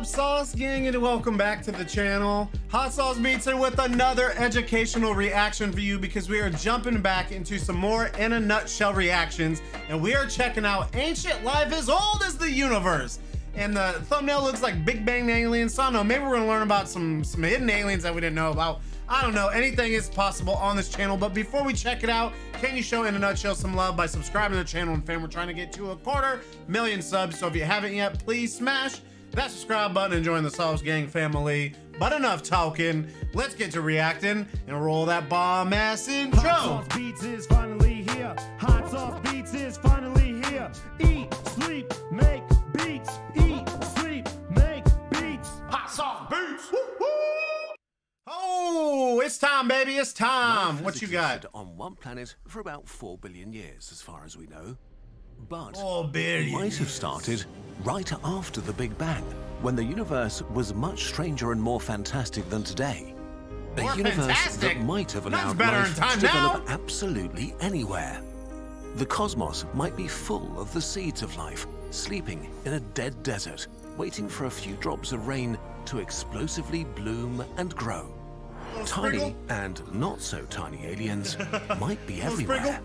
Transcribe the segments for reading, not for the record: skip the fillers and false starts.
up, Sauce Gang, and welcome back to the channel. Hot Sauce Beats here with another educational reaction for you because we are jumping back into some more In a Nutshell reactions, and we are checking out Ancient Life as Old as the Universe. And the thumbnail looks like Big Bang aliens, so I don't know, maybe we're gonna learn about some hidden aliens that we didn't know about. I don't know, anything is possible on this channel, but before we check it out, can you show In a Nutshell some love by subscribing to the channel? And fam, we're trying to get to 250,000 subs, so if you haven't yet, please smash that subscribe button and join the Sauce Gang family. But enough talking, let's get to reacting and roll that bomb ass intro. Hot Sauce Beats is finally here. Hot Sauce Beats is finally here. Eat, sleep, make beats. Eat, sleep, make beats. Hot Sauce Beats. Woo -hoo. Oh, it's time, baby, it's time. What you got? On one planet for about 4 billion years, as far as we know. But 4 billion it might have started right after the Big Bang, when the universe was much stranger and more fantastic than today. A universe that might have allowed life to develop absolutely anywhere. The cosmos might be full of the seeds of life, sleeping in a dead desert, waiting for a few drops of rain to explosively bloom and grow. Tiny and not so tiny aliens might be everywhere.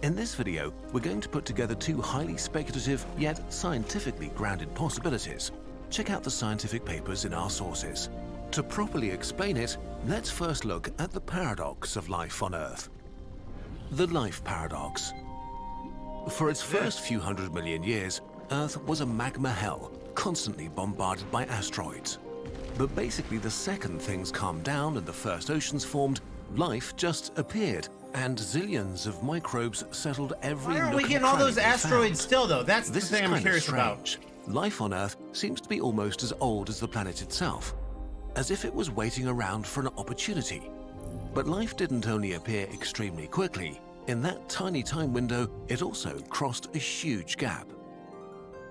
In this video, we're going to put together 2 highly speculative yet scientifically grounded possibilities. Check out the scientific papers in our sources. To properly explain it, let's first look at the paradox of life on Earth. The life paradox. For its first few 100 million years, Earth was a magma hell, constantly bombarded by asteroids. But basically, the second things calmed down and the first oceans formed, life just appeared, and zillions of microbes settled every nook and cranny. Why are we getting all those asteroids still, though? That's the thing I'm curious about. Life on Earth seems to be almost as old as the planet itself, as if it was waiting around for an opportunity. But life didn't only appear extremely quickly. In that tiny time window, it also crossed a huge gap.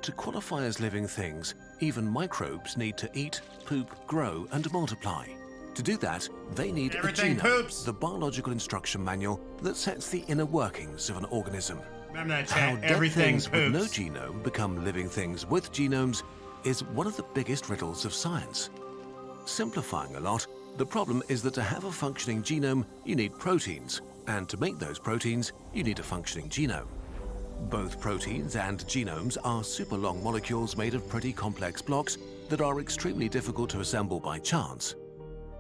To qualify as living things, even microbes need to eat, poop, grow, and multiply. To do that, they need a genome, the biological instruction manual that sets the inner workings of an organism. How dead things with no genome become living things with genomes is one of the biggest riddles of science. Simplifying a lot, the problem is that to have a functioning genome, you need proteins, and to make those proteins, you need a functioning genome. Both proteins and genomes are super long molecules made of pretty complex blocks that are extremely difficult to assemble by chance.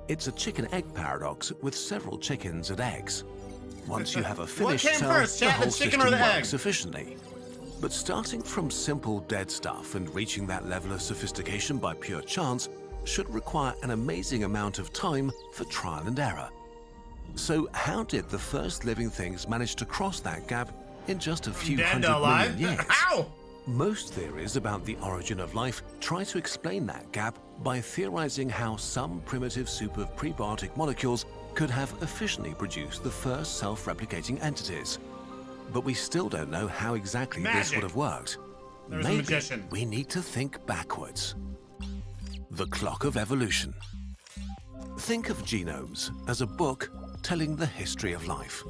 It's a chicken-egg paradox with several chickens and eggs. Once you have a finished cell, the whole system works efficiently. But starting from simple dead stuff and reaching that level of sophistication by pure chance should require an amazing amount of time for trial and error. So how did the first living things manage to cross that gap in just a few 100 million years? Ow! Most theories about the origin of life try to explain that gap by theorizing how some primitive soup of prebiotic molecules could have efficiently produced the first self-replicating entities. But we still don't know how exactly this would have worked. Maybe we need to think backwards. The clock of evolution. Think of genomes as a book telling the history of life.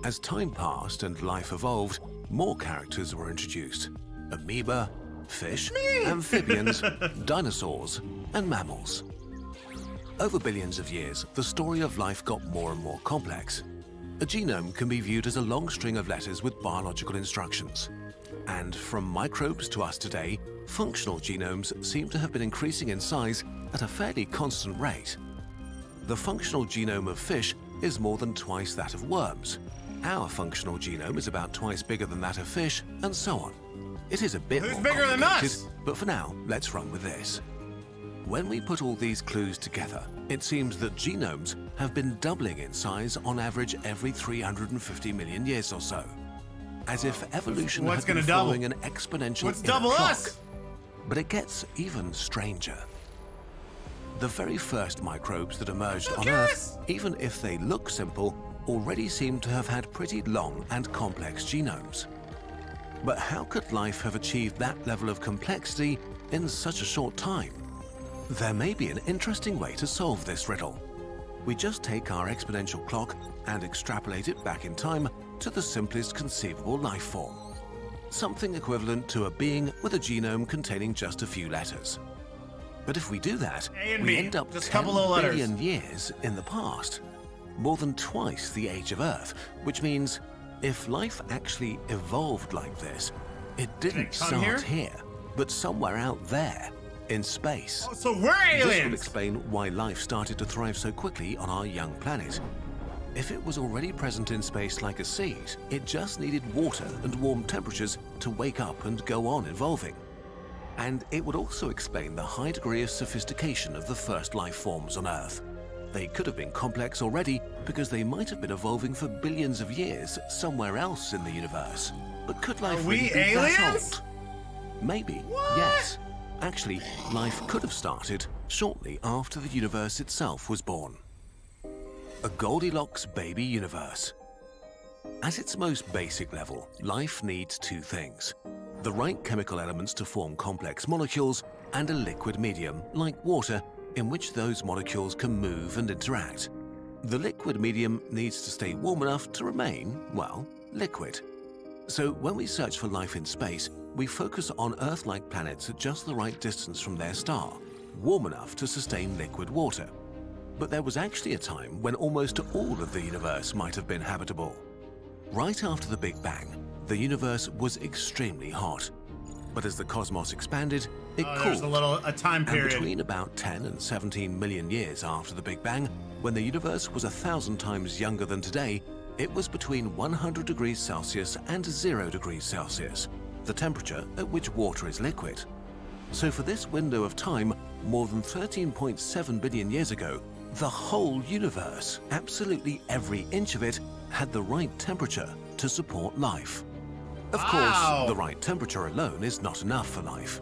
As time passed and life evolved, more characters were introduced. Amoeba, fish, amphibians, dinosaurs, and mammals. Over billions of years, the story of life got more and more complex. A genome can be viewed as a long string of letters with biological instructions. And from microbes to us today, functional genomes seem to have been increasing in size at a fairly constant rate. The functional genome of fish is more than twice that of worms. Our functional genome is about twice bigger than that of fish, and so on. It is a bit more complicated, but for now, let's run with this. When we put all these clues together, it seems that genomes have been doubling in size on average every 350 million years or so. As if evolution had been following an exponential clock. But it gets even stranger. The very first microbes that emerged on Earth, even if they look simple, already seem to have had pretty long and complex genomes. But how could life have achieved that level of complexity in such a short time? There may be an interesting way to solve this riddle. We just take our exponential clock and extrapolate it back in time to the simplest conceivable life form. Something equivalent to a being with a genome containing just a few letters. But if we do that, A and we B, end up just a 10 couple of letters. billion years in the past. More than twice the age of Earth, which means if life actually evolved like this, it didn't start here, but somewhere out there, in space. Oh, so we're aliens! This would explain why life started to thrive so quickly on our young planet. If it was already present in space like a seed, it just needed water and warm temperatures to wake up and go on evolving. And it would also explain the high degree of sophistication of the first life forms on Earth. They could have been complex already because they might have been evolving for billions of years somewhere else in the universe. But could life really be that old? Maybe, yes. Actually, life could have started shortly after the universe itself was born. A Goldilocks baby universe. At its most basic level, life needs two things: the right chemical elements to form complex molecules and a liquid medium, like water, in which those molecules can move and interact. The liquid medium needs to stay warm enough to remain, well, liquid. So when we search for life in space, we focus on Earth-like planets at just the right distance from their star, warm enough to sustain liquid water. But there was actually a time when almost all of the universe might have been habitable. Right after the Big Bang, the universe was extremely hot. But as the cosmos expanded, it cooled. There's a time period. And between about 10 and 17 million years after the Big Bang, when the universe was 1,000 times younger than today, it was between 100 degrees Celsius and 0 degrees Celsius, the temperature at which water is liquid. So for this window of time, more than 13.7 billion years ago, the whole universe, absolutely every inch of it, had the right temperature to support life. Of course, the right temperature alone is not enough for life.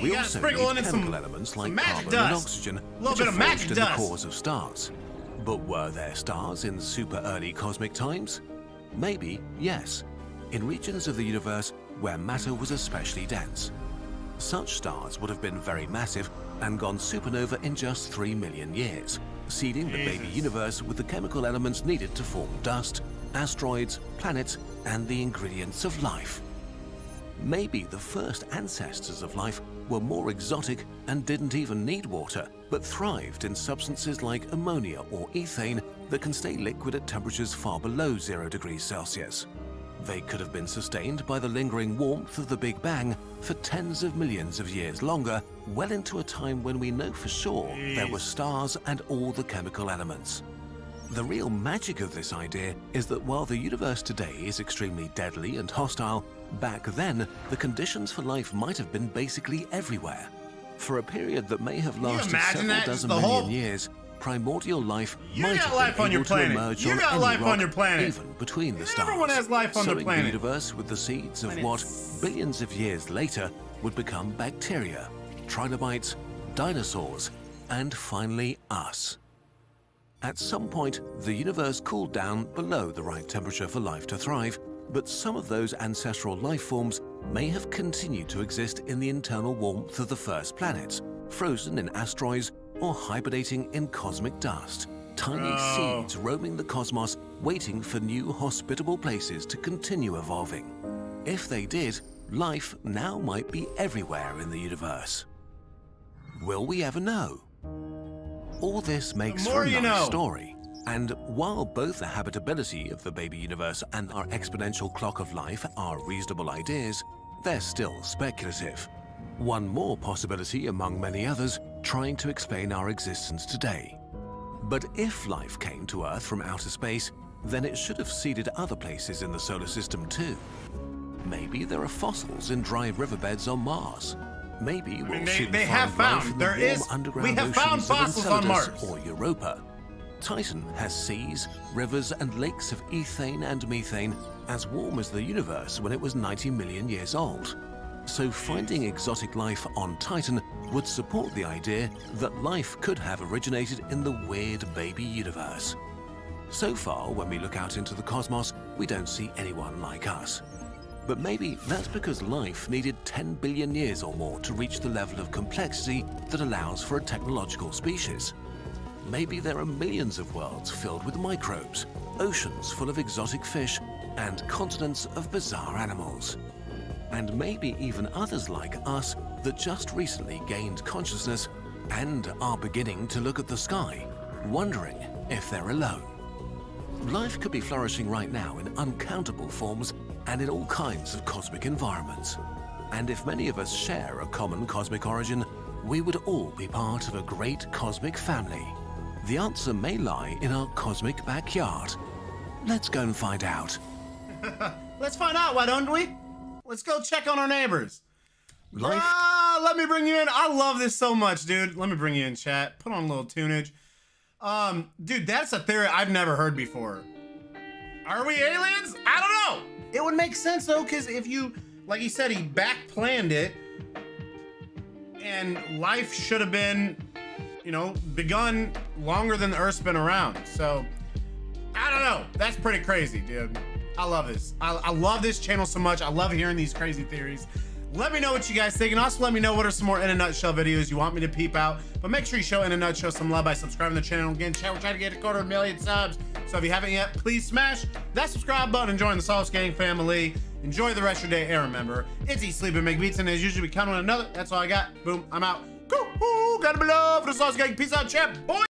We also need chemical elements like carbon and oxygen, which are forged in the cores of stars. But were there stars in super early cosmic times? Maybe, yes, in regions of the universe where matter was especially dense. Such stars would have been very massive and gone supernova in just 3 million years, seeding the baby universe with the chemical elements needed to form dust, asteroids, planets, and the ingredients of life. Maybe the first ancestors of life were more exotic and didn't even need water, but thrived in substances like ammonia or ethane that can stay liquid at temperatures far below 0 degrees Celsius. They could have been sustained by the lingering warmth of the Big Bang for tens of millions of years longer, well into a time when we know for sure there were stars and all the chemical elements. The real magic of this idea is that while the universe today is extremely deadly and hostile, back then the conditions for life might have been basically everywhere. For a period that may have lasted several dozen million years, primordial life might have been able to emerge on any rock, even between the stars. Everyone has life on the planet. Sowing the universe with the seeds of what, billions of years later, would become bacteria, trilobites, dinosaurs, and finally us. At some point, the universe cooled down below the right temperature for life to thrive, but some of those ancestral life forms may have continued to exist in the internal warmth of the first planets, frozen in asteroids or hibernating in cosmic dust. Tiny seeds roaming the cosmos, waiting for new hospitable places to continue evolving. If they did, life now might be everywhere in the universe. Will we ever know? All this makes for a nice story, and while both the habitability of the baby universe and our exponential clock of life are reasonable ideas, they're still speculative. One more possibility among many others trying to explain our existence today. But if life came to Earth from outer space, then it should have seeded other places in the solar system too. Maybe there are fossils in dry riverbeds on Mars. Maybe we'll soon find life in the warm underground oceans of Enceladus or Europa. Titan has seas, rivers, and lakes of ethane and methane as warm as the universe when it was 90 million years old. So finding exotic life on Titan would support the idea that life could have originated in the weird baby universe. So far, when we look out into the cosmos, we don't see anyone like us. But maybe that's because life needed 10 billion years or more to reach the level of complexity that allows for a technological species. Maybe there are millions of worlds filled with microbes, oceans full of exotic fish, and continents of bizarre animals. And maybe even others like us that just recently gained consciousness and are beginning to look at the sky, wondering if they're alone. Life could be flourishing right now in uncountable forms and in all kinds of cosmic environments. And if many of us share a common cosmic origin, we would all be part of a great cosmic family. The answer may lie in our cosmic backyard. Let's go and find out. Let's find out, why don't we? Let's go check on our neighbors. Let me bring you in. I love this so much, dude. Let me bring you in, chat. Put on a little tunage. Dude, that's a theory I've never heard before. Are we aliens? I don't know. It would make sense though, because if you, like he said, he back planned it, and life should have been, you know, begun longer than the Earth's been around. So, I don't know. That's pretty crazy, dude. I love this. I love this channel so much. I love hearing these crazy theories. Let me know what you guys think, and also let me know what are some more In a Nutshell videos you want me to peep out. But make sure you show In a Nutshell some love by subscribing to the channel. Again, chat, we're trying to get a 250,000 subs. So if you haven't yet, please smash that subscribe button and join the Sauce Gang family. Enjoy the rest of your day, and remember, it's eat, sleep, and make beats, and as usual, we count on another. That's all I got. Boom, I'm out. Gotta be love for the Sauce Gang. Peace out, chat, boy.